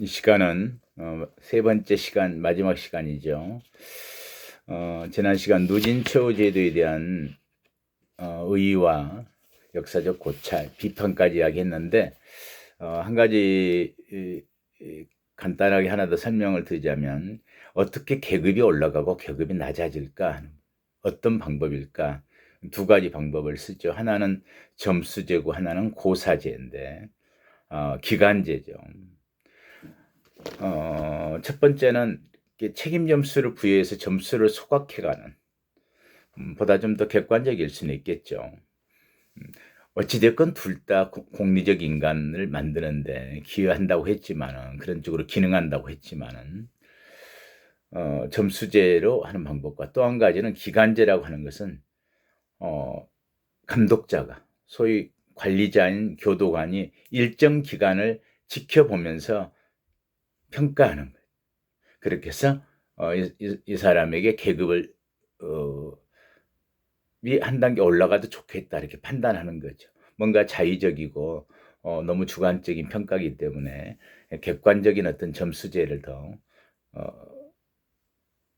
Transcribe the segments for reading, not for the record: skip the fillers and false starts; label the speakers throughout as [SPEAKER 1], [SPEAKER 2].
[SPEAKER 1] 이 시간은 세 번째 시간, 마지막 시간이죠. 지난 시간 누진처우 제도에 대한 의의와 역사적 고찰, 비판까지 이야기했는데 한 가지 간단하게 하나 더 설명을 드리자면 어떻게 계급이 올라가고 계급이 낮아질까? 어떤 방법일까? 두 가지 방법을 쓰죠. 하나는 점수제고 하나는 고사제인데 기간제죠. 첫 번째는 책임 점수를 부여해서 점수를 소각해가는 보다 좀 더 객관적일 수는 있겠죠. 어찌됐건 둘 다 공리적 인간을 만드는데 기여한다고 했지만은 그런 쪽으로 기능한다고 했지만은 점수제로 하는 방법과 또 한 가지는 기간제라고 하는 것은 감독자가 소위 관리자인 교도관이 일정 기간을 지켜보면서 평가하는 거예요. 그렇게 해서 이 사람에게 계급을 한 단계 올라가도 좋겠다 이렇게 판단하는 거죠. 뭔가 자의적이고 너무 주관적인 평가이기 때문에 객관적인 어떤 점수제를 더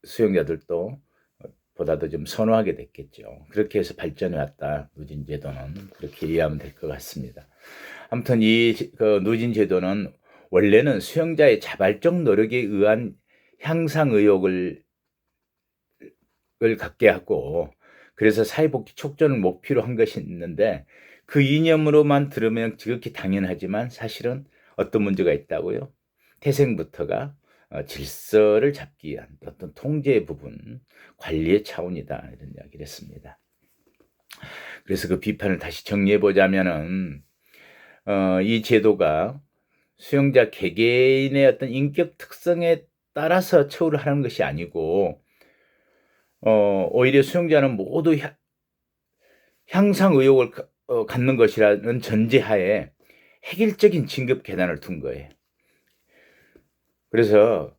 [SPEAKER 1] 수용자들도 보다도 좀 선호하게 됐겠죠. 그렇게 해서 발전해 왔다. 누진제도는 그렇게 이해하면 될 것 같습니다. 아무튼 이 누진제도는 원래는 수용자의 자발적 노력에 의한 향상 의욕을 갖게 하고 그래서 사회복지 촉진을 목표로 한 것이 있는데 그 이념으로만 들으면 지극히 당연하지만 사실은 어떤 문제가 있다고요? 태생부터가 질서를 잡기 위한 어떤 통제 부분, 관리의 차원이다 이런 이야기를 했습니다. 그래서 그 비판을 다시 정리해 보자면은 이 제도가 수용자 개개인의 어떤 인격 특성에 따라서 처우를 하는 것이 아니고 오히려 수용자는 모두 향상 의욕을 갖는 것이라는 전제하에 획일적인 진급 계단을 둔 거예요. 그래서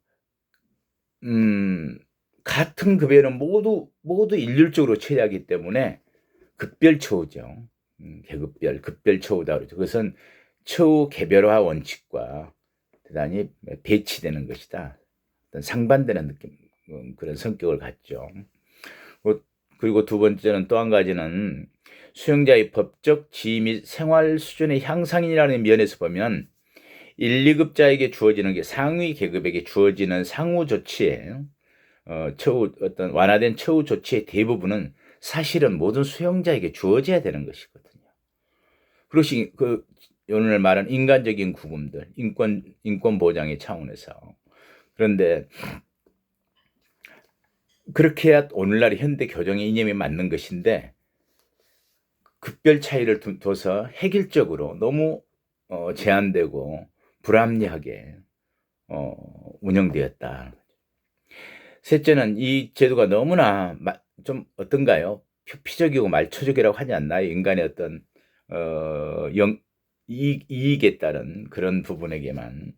[SPEAKER 1] 같은 급여는 모두 일률적으로 처리하기 때문에 급별 처우죠. 계급별, 급별 처우다 그러죠. 그것은 처우 개별화 원칙과 대단히 배치되는 것이다. 어떤 상반되는 느낌, 그런 성격을 갖죠. 그리고 두 번째는 또 한 가지는 수용자의 법적 지위 및 생활 수준의 향상이라는 면에서 보면 1, 2급자에게 주어지는 게 상위 계급에게 주어지는 상호 조치에 처우 어떤 완화된 처우 조치의 대부분은 사실은 모든 수용자에게 주어져야 되는 것이거든요. 그것이 오늘 말한 인간적인 구금들, 인권 보장의 차원에서. 그런데 그렇게 해야 오늘날의 현대 교정의 이념에 맞는 것인데 급별 차이를 둬서 획일적으로 너무 제한되고 불합리하게 운영되었다. 셋째는 이 제도가 너무나 좀 어떤가요? 표피적이고 말초적이라고 하지 않나요? 인간의 어떤 이익에 따른 그런 부분에게만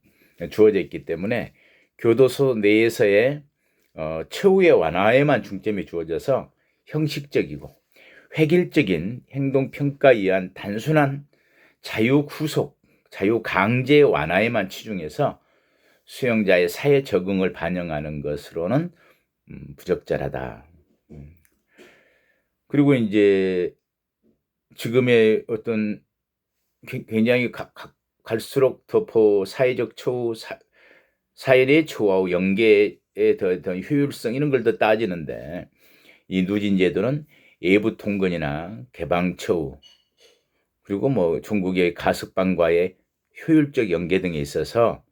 [SPEAKER 1] 주어져 있기 때문에 교도소 내에서의 처우의 완화에만 중점이 주어져서 형식적이고 획일적인 행동평가에 의한 단순한 자유구속, 자유강제 완화에만 치중해서 수용자의 사회 적응을 반영하는 것으로는 부적절하다. 그리고 이제 지금의 어떤 굉장히 갈수록 더 사회적 처우, 사회 내 처우와 연계의 더 효율성 이런 걸 더 따지는데 이 누진제도는 외부 통근이나 개방 처우 그리고 뭐 중국의 가석방과의 효율적 연계 등에 있어서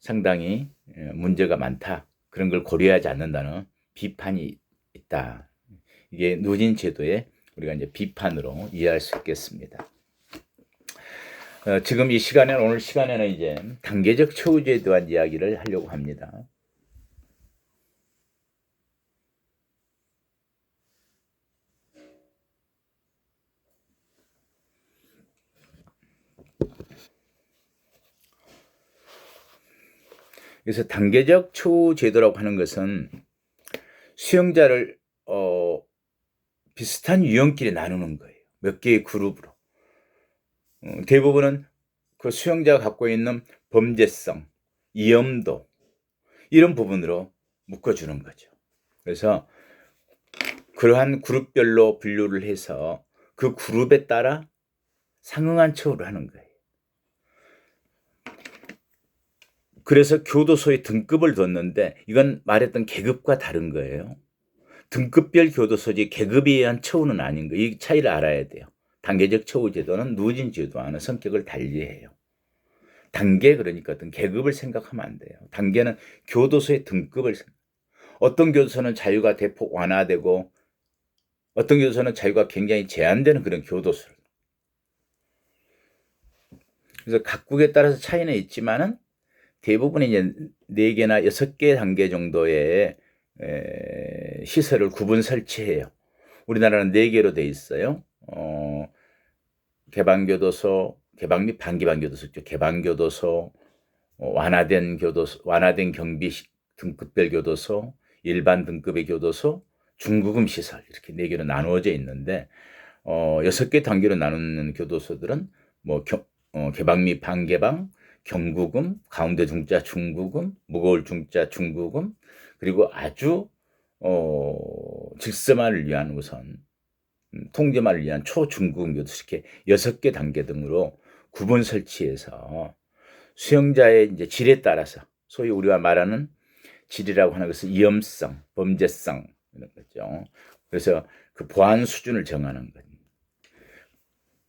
[SPEAKER 1] 상당히 문제가 많다. 그런 걸 고려하지 않는다는 비판이 있다. 이게 누진 제도의 우리가 이제 비판으로 이해할 수 있겠습니다. 지금 이 시간에는 오늘 시간에는 이제 단계적 처우제에 대한 이야기를 하려고 합니다. 그래서 단계적 처우 제도라고 하는 것은 수용자를 비슷한 유형끼리 나누는 거예요. 몇 개의 그룹으로. 대부분은 그 수용자가 갖고 있는 범죄성, 위험도 이런 부분으로 묶어주는 거죠. 그래서 그러한 그룹별로 분류를 해서 그 그룹에 따라 상응한 처우를 하는 거예요. 그래서 교도소에 등급을 뒀는데 이건 말했던 계급과 다른 거예요. 등급별 교도소지 계급에 의한 처우는 아닌 거예요. 이 차이를 알아야 돼요. 단계적 처우 제도는 누진 제도와는 성격을 달리해요. 단계 그러니까 어떤 계급을 생각하면 안 돼요. 단계는 교도소의 등급을 어떤 교도소는 자유가 대폭 완화되고 어떤 교도소는 자유가 굉장히 제한되는 그런 교도소를. 그래서 각국에 따라서 차이는 있지만은 대부분 이제 4개나 6개 단계 정도의 시설을 구분 설치해요. 우리나라는 4개로 돼 있어요. 개방교도소, 개방 및 반개방교도소, 개방교도소, 완화된 교도소, 완화된 경비 등급별 교도소, 일반 등급의 교도소, 중구금 시설 이렇게 4개로 나누어져 있는데 6개 단계로 나누는 교도소들은 뭐 개방 및 반개방, 경구금, 가운데 중자 중구금, 무거울 중자 중구금, 그리고 아주 질서만을 위한 우선 통제만을 위한 초중구금 교도소 이렇게 6개 단계 등으로 구분 설치해서 수용자의 이제 질에 따라서 소위 우리가 말하는 질이라고 하는 것은 위험성, 범죄성 이런 거죠. 그래서 그 보안 수준을 정하는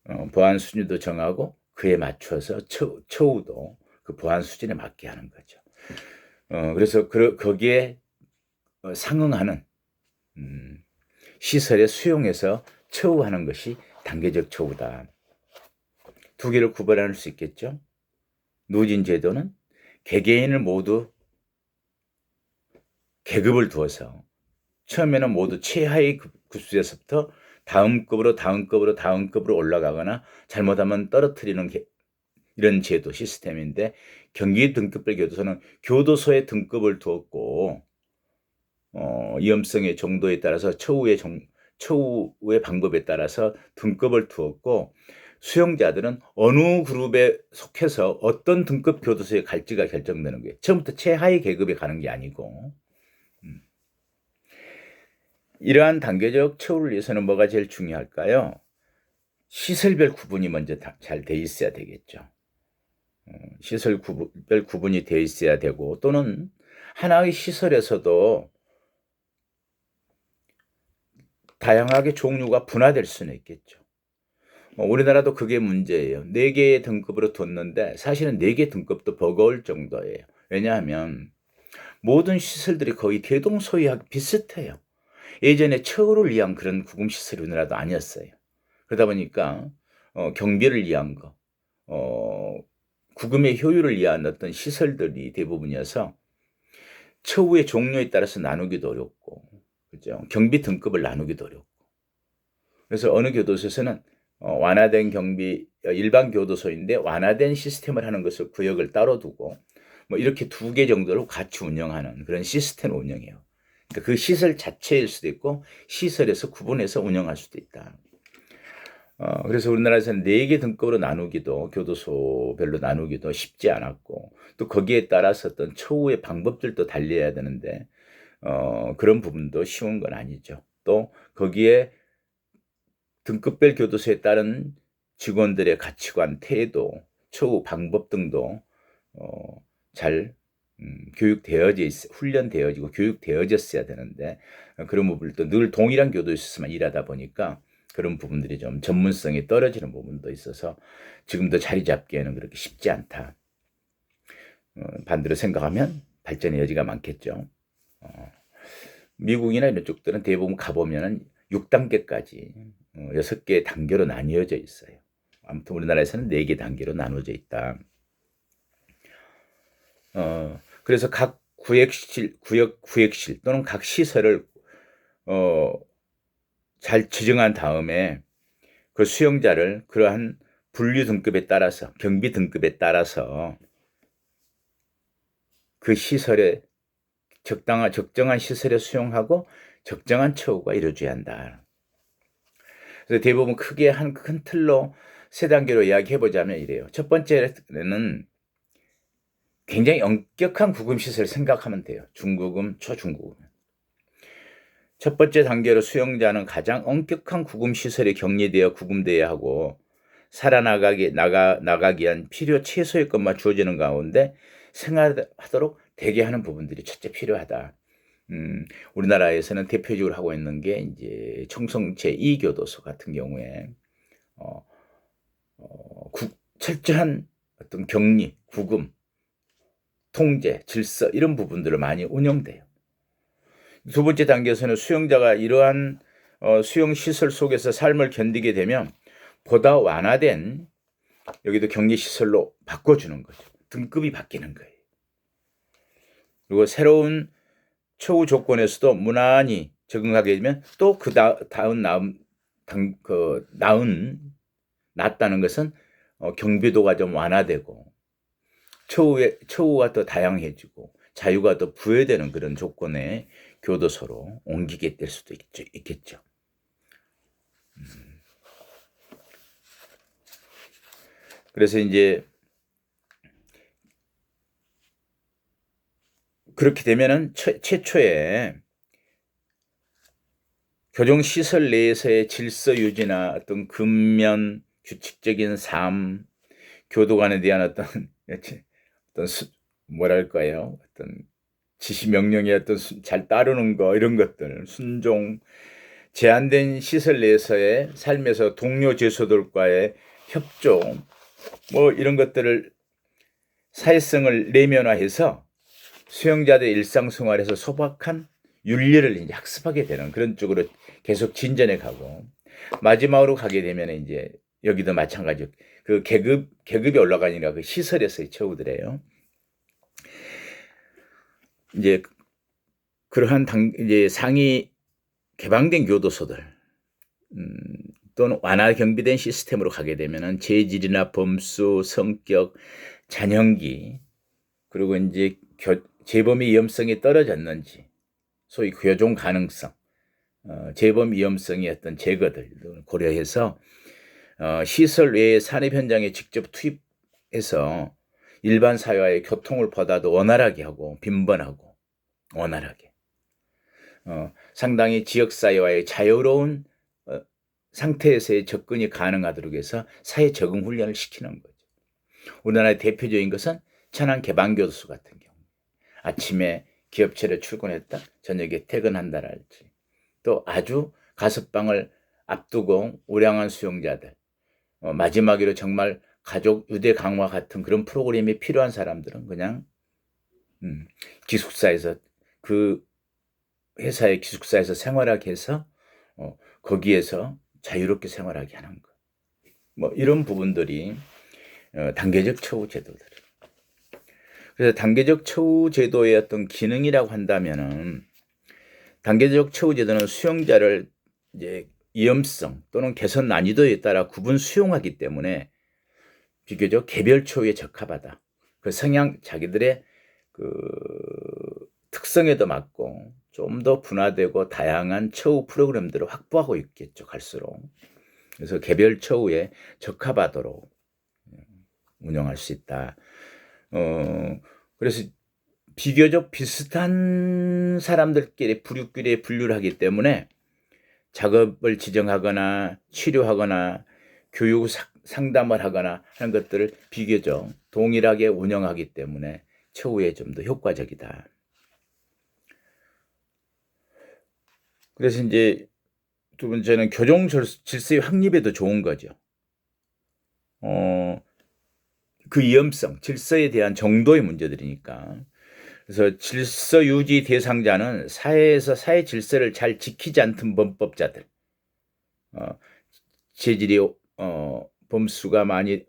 [SPEAKER 1] 거예요. 보안 수준도 정하고 그에 맞춰서 처우도 그 보안 수준에 맞게 하는 거죠. 그래서 거기에 상응하는 시설에 수용해서 처우하는 것이 단계적 처우다. 2개를 구분할 수 있겠죠. 누진 제도는 개개인을 모두 계급을 두어서 처음에는 모두 최하위 급수에서부터 다음 급으로 올라가거나 잘못하면 떨어뜨리는 이런 제도 시스템인데 경기 등급별 교도소는 교도소의 등급을 두었고 위험성의 정도에 따라서 처우의 방법에 따라서 등급을 두었고 수용자들은 어느 그룹에 속해서 어떤 등급 교도소에 갈지가 결정되는 거예요. 처음부터 최하위 계급에 가는 게 아니고 이러한 단계적 처우를 위해서는 뭐가 제일 중요할까요? 시설별 구분이 먼저 잘 돼 있어야 되겠죠. 시설별 구분이 돼 있어야 되고 또는 하나의 시설에서도 다양하게 종류가 분화될 수는 있겠죠. 우리나라도 그게 문제예요. 4개의 등급으로 뒀는데 사실은 4개 등급도 버거울 정도예요. 왜냐하면 모든 시설들이 거의 대동소이하게 비슷해요. 예전에 처우를 위한 그런 구금시설이 우리나라도 아니었어요. 그러다 보니까 경비를 위한 거, 구금의 효율을 위한 어떤 시설들이 대부분이어서 처우의 종류에 따라서 나누기도 어렵고, 그죠? 경비 등급을 나누기도 어렵고. 그래서 어느 교도소에서는 완화된 경비, 일반 교도소인데 완화된 시스템을 하는 것을 구역을 따로 두고, 뭐 이렇게 2개 정도로 같이 운영하는 그런 시스템 운영이에요. 그러니까 그 시설 자체일 수도 있고, 시설에서 구분해서 운영할 수도 있다. 그래서 우리나라에서는 4개 등급으로 나누기도 교도소별로 나누기도 쉽지 않았고 또 거기에 따라서 어떤 처우의 방법들도 달리해야 되는데 그런 부분도 쉬운 건 아니죠. 또 거기에 등급별 교도소에 따른 직원들의 가치관, 태도, 처우 방법 등도 잘 교육되어져 훈련되어지고 교육되어졌어야 되는데 그런 부분도 늘 동일한 교도소에서만 일하다 보니까 그런 부분들이 좀 전문성이 떨어지는 부분도 있어서 지금도 자리 잡기에는 그렇게 쉽지 않다. 반대로 생각하면 발전의 여지가 많겠죠. 미국이나 이런 쪽들은 대부분 가보면 6단계까지 6개의 단계로 나뉘어져 있어요. 아무튼 우리나라에서는 4개 단계로 나눠져 있다. 그래서 각 구역실 또는 각 시설을 잘 지정한 다음에 그 수용자를 그러한 분류 등급에 따라서 경비 등급에 따라서 그 시설에 적정한 시설에 수용하고 적정한 처우가 이루어져야 한다. 그래서 대부분 크게 한 큰 틀로 세 단계로 이야기해 보자면 이래요. 첫 번째는 굉장히 엄격한 구금시설을 생각하면 돼요. 중구금, 초중구금. 첫 번째 단계로 수용자는 가장 엄격한 구금시설에 격리되어 구금되어야 하고 살아나가기 위한 필요 최소의 것만 주어지는 가운데 생활하도록 되게 하는 부분들이 첫째 필요하다. 우리나라에서는 대표적으로 하고 있는 게 이제 청송 제2교도소 같은 경우에 철저한 어떤 격리, 구금, 통제, 질서 이런 부분들을 많이 운영돼요. 두 번째 단계에서는 수용자가 이러한 수용시설 속에서 삶을 견디게 되면 보다 완화된 여기도 격리시설로 바꿔주는 거죠. 등급이 바뀌는 거예요. 그리고 새로운 처우 조건에서도 무난히 적응하게 되면 또 그 낫다는 것은 경비도가 좀 완화되고 처우가 더 다양해지고 자유가 더 부여되는 그런 조건의 교도소로 옮기게 될 수도 있겠죠. 그래서 이제 그렇게 되면은 최초에 교정시설 내에서의 질서 유지나 어떤 근면, 규칙적인 삶, 교도관에 대한 어떤 뭐랄까요? 어떤 지시 명령에 어떤 잘 따르는 거 이런 것들, 순종, 제한된 시설 내에서의 삶에서 동료 죄수들과의 협조, 뭐 이런 것들을 사회성을 내면화해서 수용자들의 일상생활에서 소박한 윤리를 이제 학습하게 되는 그런 쪽으로 계속 진전해 가고 마지막으로 가게 되면 이제 여기도 마찬가지로 그 계급이 올라가니까 그 시설에서의 처우들이에요. 이제 그러한 이제 상위 개방된 교도소들 또는 완화 경비된 시스템으로 가게 되면은 재질이나 범수, 성격, 잔형기 그리고 이제 재범의 위험성이 떨어졌는지 소위 교정 가능성, 재범 위험성의 어떤 제거들 고려해서 시설 외의 산업 현장에 직접 투입해서 일반 사회와의 교통을 보다도 원활하게 하고 빈번하고 원활하게 상당히 지역사회와의 자유로운 상태에서의 접근이 가능하도록 해서 사회 적응 훈련을 시키는 거죠. 우리나라의 대표적인 것은 천안 개방교도소 같은 경우 아침에 기업체를 출근했다 저녁에 퇴근한다랄지 또 아주 가석방을 앞두고 우량한 수용자들 마지막으로 정말 가족 유대 강화 같은 그런 프로그램이 필요한 사람들은 그냥 기숙사에서 그 회사의 기숙사에서 생활하게 해서 거기에서 자유롭게 생활하게 하는 것. 뭐 이런 부분들이 단계적 처우 제도들. 그래서 단계적 처우 제도의 어떤 기능이라고 한다면은 단계적 처우 제도는 수용자를 이제 위험성 또는 개선 난이도에 따라 구분 수용하기 때문에 비교적 개별 처우에 적합하다. 그 성향 자기들의 그 특성에도 맞고 좀 더 분화되고 다양한 처우 프로그램들을 확보하고 있겠죠, 갈수록. 그래서 개별 처우에 적합하도록 운영할 수 있다. 그래서 비교적 비슷한 사람들끼리 부류끼리 분류를 하기 때문에 작업을 지정하거나 치료하거나 교육 상담을 하거나 하는 것들을 비교적 동일하게 운영하기 때문에 처우에 좀 더 효과적이다. 그래서 이제 두 번째는 교정 질서의 확립에도 좋은 거죠. 그 위험성, 질서에 대한 정도의 문제들이니까. 그래서 질서 유지 대상자는 사회에서 사회 질서를 잘 지키지 않던 범법자들, 재질이 범수가 많이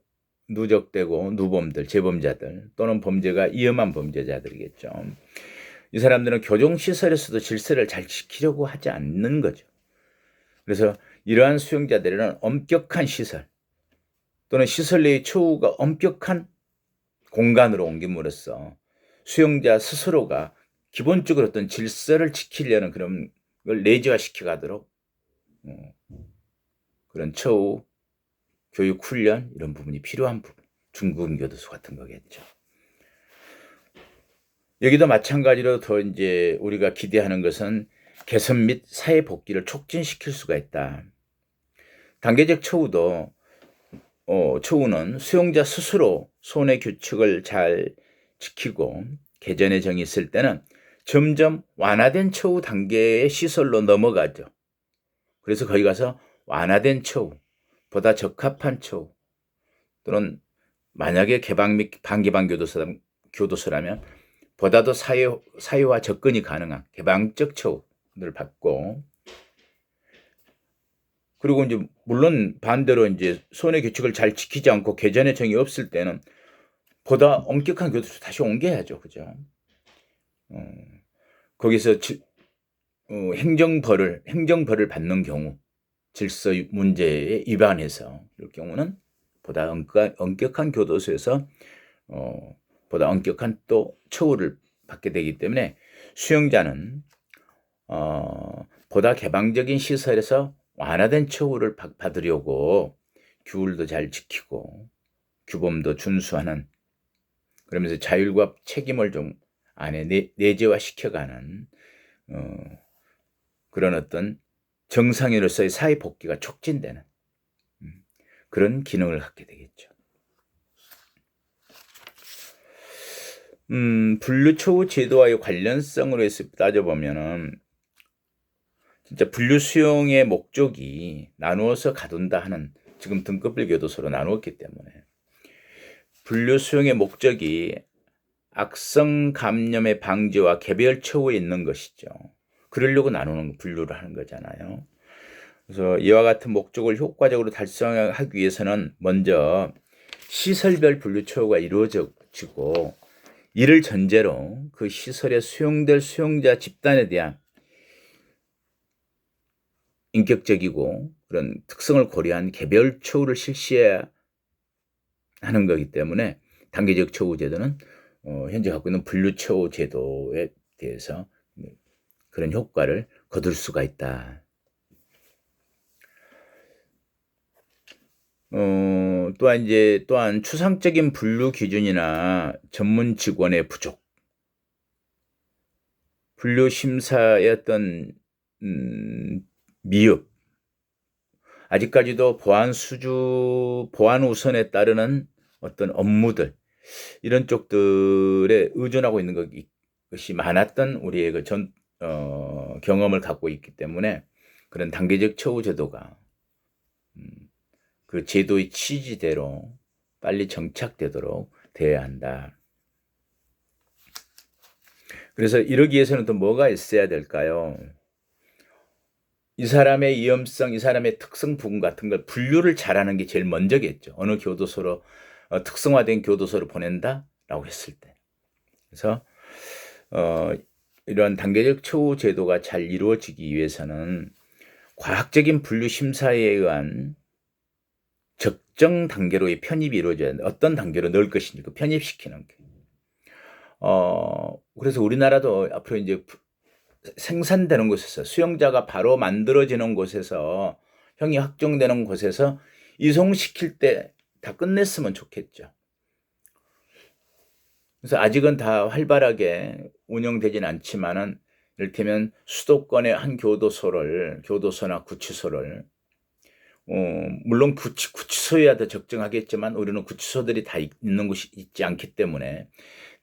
[SPEAKER 1] 누적되고 누범들, 재범자들 또는 범죄가 위험한 범죄자들이겠죠. 이 사람들은 교정시설에서도 질서를 잘 지키려고 하지 않는 거죠. 그래서 이러한 수용자들은 엄격한 시설 또는 시설 내의 처우가 엄격한 공간으로 옮김으로써 수용자 스스로가 기본적으로 어떤 질서를 지키려는 그런 걸 내재화시켜 가도록 그런 처우 교육 훈련 이런 부분이 필요한 부분, 중급 교도소 같은 거겠죠. 여기도 마찬가지로 더 이제 우리가 기대하는 것은 개선 및 사회 복귀를 촉진시킬 수가 있다. 단계적 처우는 수용자 스스로 손해 규칙을 잘 지키고 개전의 정이 있을 때는 점점 완화된 처우 단계의 시설로 넘어가죠. 그래서 거기 가서 완화된 처우, 보다 적합한 처우, 또는 만약에 개방 및 반개방 교도소라면 보다도 사회화 접근이 가능한 개방적 처우를 받고, 그리고 이제 물론 반대로 이제 손해 규칙을 잘 지키지 않고 개전의 정이 없을 때는 보다 엄격한 교도소 다시 옮겨야죠, 그죠? 거기서 행정벌을 받는 경우, 질서 문제에 위반해서 이럴 경우는 보다 엄격한 교도소에서 보다 엄격한 또 처우를 받게 되기 때문에 수용자는 보다 개방적인 시설에서 완화된 처우를 받으려고 규율도 잘 지키고 규범도 준수하는, 그러면서 자율과 책임을 좀 안에 내재화 시켜가는 그런 어떤 정상인으로서의 사회 복귀가 촉진되는 그런 기능을 갖게 되겠죠. 분류처우 제도와의 관련성으로 해서 따져보면은 진짜 분류 수용의 목적이 나누어서 가둔다 하는, 지금 등급별 교도소로 나누었기 때문에 분류 수용의 목적이 악성 감염의 방지와 개별 처우에 있는 것이죠. 그러려고 나누는 분류를 하는 거잖아요. 그래서 이와 같은 목적을 효과적으로 달성하기 위해서는 먼저 시설별 분류 처우가 이루어지고, 이를 전제로 그 시설에 수용될 수용자 집단에 대한 인격적이고 그런 특성을 고려한 개별 처우를 실시해야 하는 거기 때문에 단계적 처우 제도는 현재 갖고 있는 분류 처우 제도에 대해서 그런 효과를 거둘 수가 있다. 또한 추상적인 분류 기준이나 전문 직원의 부족, 분류 심사의 어떤 미흡, 아직까지도 보안 우선에 따르는 어떤 업무들, 이런 쪽들에 의존하고 있는 것이 많았던 우리의 그 경험을 갖고 있기 때문에 그런 단계적 처우 제도가 그 제도의 취지대로 빨리 정착되도록 되어야 한다. 그래서 이러기 위해서는 또 뭐가 있어야 될까요? 이 사람의 위험성, 이 사람의 특성 부분 같은 걸 분류를 잘하는 게 제일 먼저겠죠. 어느 교도소로 특성화된 교도소로 보낸다라고 했을 때. 그래서 이런 단계적 처우 제도가 잘 이루어지기 위해서는 과학적인 분류 심사에 의한 적정 단계로의 편입이 이루어져야 한다. 어떤 단계로 넣을 것인지 그 편입시키는 게. 그래서 우리나라도 앞으로 이제 생산되는 곳에서, 수용자가 바로 만들어지는 곳에서, 형이 확정되는 곳에서 이송시킬 때 다 끝냈으면 좋겠죠. 그래서 아직은 다 활발하게 운영되지는 않지만은, 이를테면 수도권의 한 교도소나 구치소를, 물론 구치소여야 더 적정하겠지만 우리는 구치소들이 다 있는 곳이 있지 않기 때문에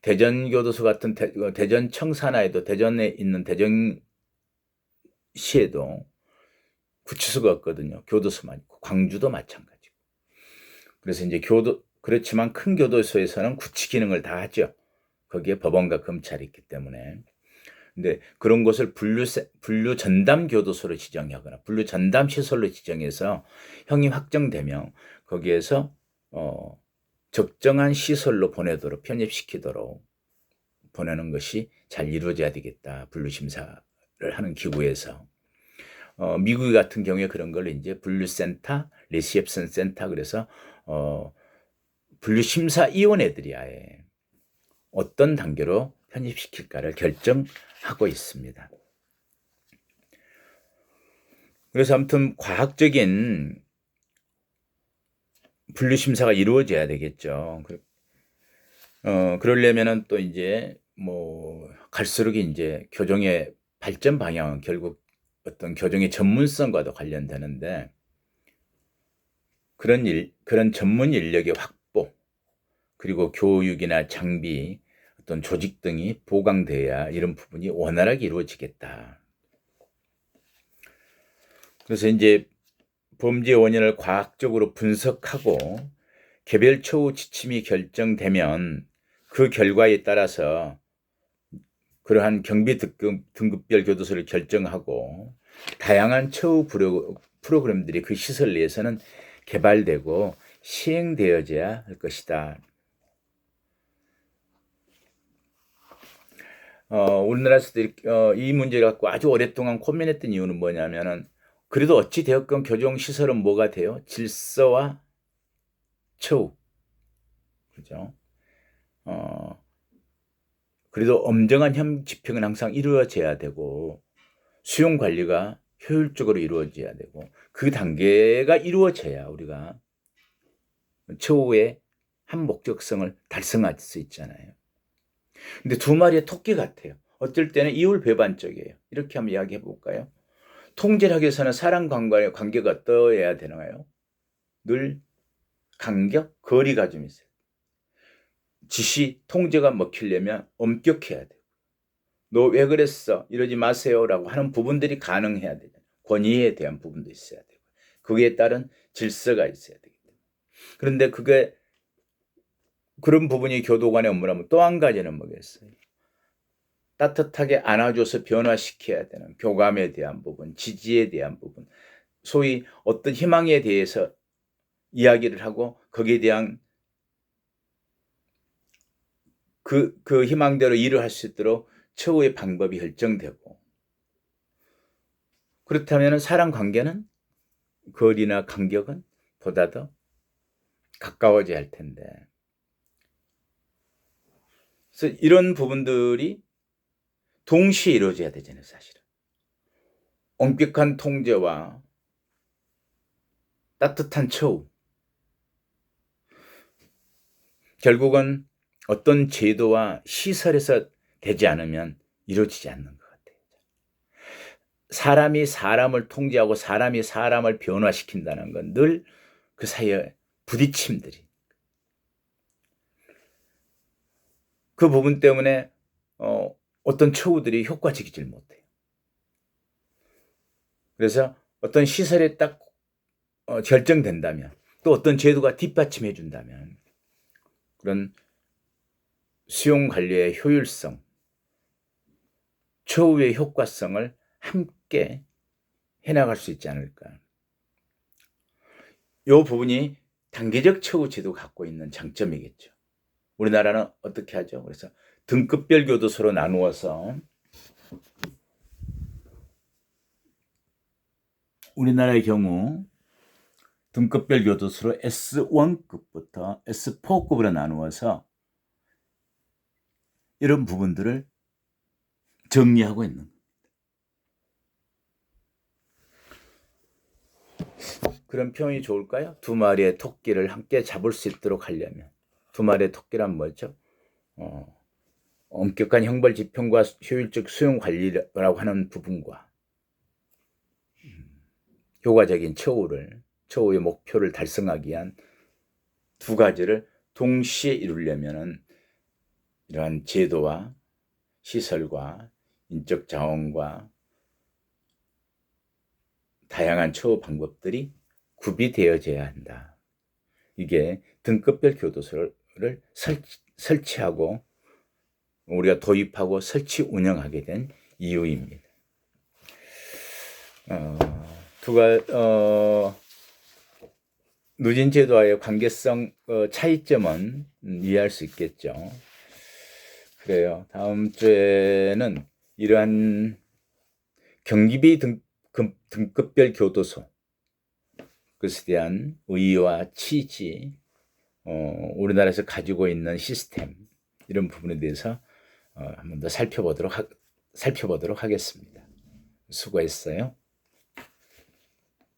[SPEAKER 1] 대전교도소 같은 대전 청사나에도, 대전에 있는 대전시에도 구치소가 없거든요. 교도소만 있고, 광주도 마찬가지고. 그래서 이제 그렇지만 큰 교도소에서는 구치 기능을 다 하죠. 거기에 법원과 검찰이 있기 때문에. 근데 그런 곳을 분류 전담 교도소로 지정하거나 분류 전담 시설로 지정해서 형이 확정되면 거기에서 적정한 시설로 보내도록, 편입시키도록 보내는 것이 잘 이루어져야 되겠다. 분류 심사를 하는 기구에서. 미국 같은 경우에 그런 걸 이제 분류센터, 리셉션 센터, 그래서 분류심사위원회들이 아예 어떤 단계로 편입시킬까를 결정하고 있습니다. 그래서 아무튼 과학적인 분류 심사가 이루어져야 되겠죠. 그러려면은 또 이제 뭐 갈수록 이제 교정의 발전 방향은 결국 어떤 교정의 전문성과도 관련되는데 그런 전문 인력의 확보 그리고 교육이나 장비 어떤 조직 등이 보강돼야 이런 부분이 원활하게 이루어지겠다. 그래서 이제 범죄 원인을 과학적으로 분석하고 개별 처우 지침이 결정되면 그 결과에 따라서 그러한 경비 등급별 교도소를 결정하고 다양한 처우 프로그램들이 그 시설 내에서는 개발되고 시행되어져야 할 것이다. 우리나라에서도 이 문제를 갖고 아주 오랫동안 고민했던 이유는 뭐냐면은 그래도 어찌 되었건 교정 시설은 뭐가 돼요? 질서와 처우, 그죠? 그래도 엄정한 형 집행은 항상 이루어져야 되고 수용 관리가 효율적으로 이루어져야 되고 그 단계가 이루어져야 우리가 처우의 한 목적성을 달성할 수 있잖아요. 근데 두 마리의 토끼 같아요. 어쩔 때는 이율배반적이에요. 이렇게 한번 이야기해 볼까요? 통제를 하기 위해서는 사람 간과의 관계가 어떠해야 되나요? 늘 간격, 거리가 좀 있어요. 지시, 통제가 먹히려면 엄격해야 돼요. 너 왜 그랬어? 이러지 마세요라고 하는 부분들이 가능해야 돼요. 권위에 대한 부분도 있어야 되고 거기에 따른 질서가 있어야 되기 때문에. 그런데 그런 부분이 교도관의 업무라면 또 한 가지는 뭐겠어요? 따뜻하게 안아줘서 변화시켜야 되는 교감에 대한 부분, 지지에 대한 부분, 소위 어떤 희망에 대해서 이야기를 하고 거기에 대한 그 희망대로 일을 할 수 있도록 처우의 방법이 결정되고 그렇다면 사람 관계는 거리나 간격은 보다 더 가까워져야 할 텐데 그래서 이런 부분들이 동시에 이루어져야 되잖아요. 사실은 엄격한 통제와 따뜻한 처우 결국은 어떤 제도와 시설에서 되지 않으면 이루어지지 않는 것 같아요. 사람이 사람을 통제하고 사람이 사람을 변화시킨다는 건 늘 그 사이에 부딪힘들이 그 부분 때문에 어떤 처우들이 효과적이질 못해요. 그래서 어떤 시설에 딱 결정된다면 또 어떤 제도가 뒷받침해 준다면 그런 수용 관리의 효율성, 처우의 효과성을 함께 해나갈 수 있지 않을까. 이 부분이 단계적 처우 제도가 갖고 있는 장점이겠죠. 우리나라는 어떻게 하죠? 그래서 등급별 교도소로 나누어서 우리나라의 경우 등급별 교도소로 S1급부터 S4급으로 나누어서 이런 부분들을 정리하고 있는 겁니다. 그런 표현이 좋을까요? 두 마리의 토끼를 함께 잡을 수 있도록 하려면 두 마리의 토끼란 뭐죠? 엄격한 형벌 집행과 효율적 수용 관리라고 하는 부분과 효과적인 처우의 목표를 달성하기 위한 두 가지를 동시에 이루려면은 이러한 제도와 시설과 인적 자원과 다양한 처우 방법들이 구비되어져야 한다. 이게 등급별 교도소를 설치하고 우리가 도입하고 설치 운영하게 된 이유입니다. 누진 제도와의 관계성 차이점은 이해할 수 있겠죠. 그래요. 다음 주에는 이러한 경기비 등급별 교도소 그것에 대한 의의와 취지, 우리나라에서 가지고 있는 시스템 이런 부분에 대해서 한 번 더 살펴보도록 하겠습니다. 수고했어요.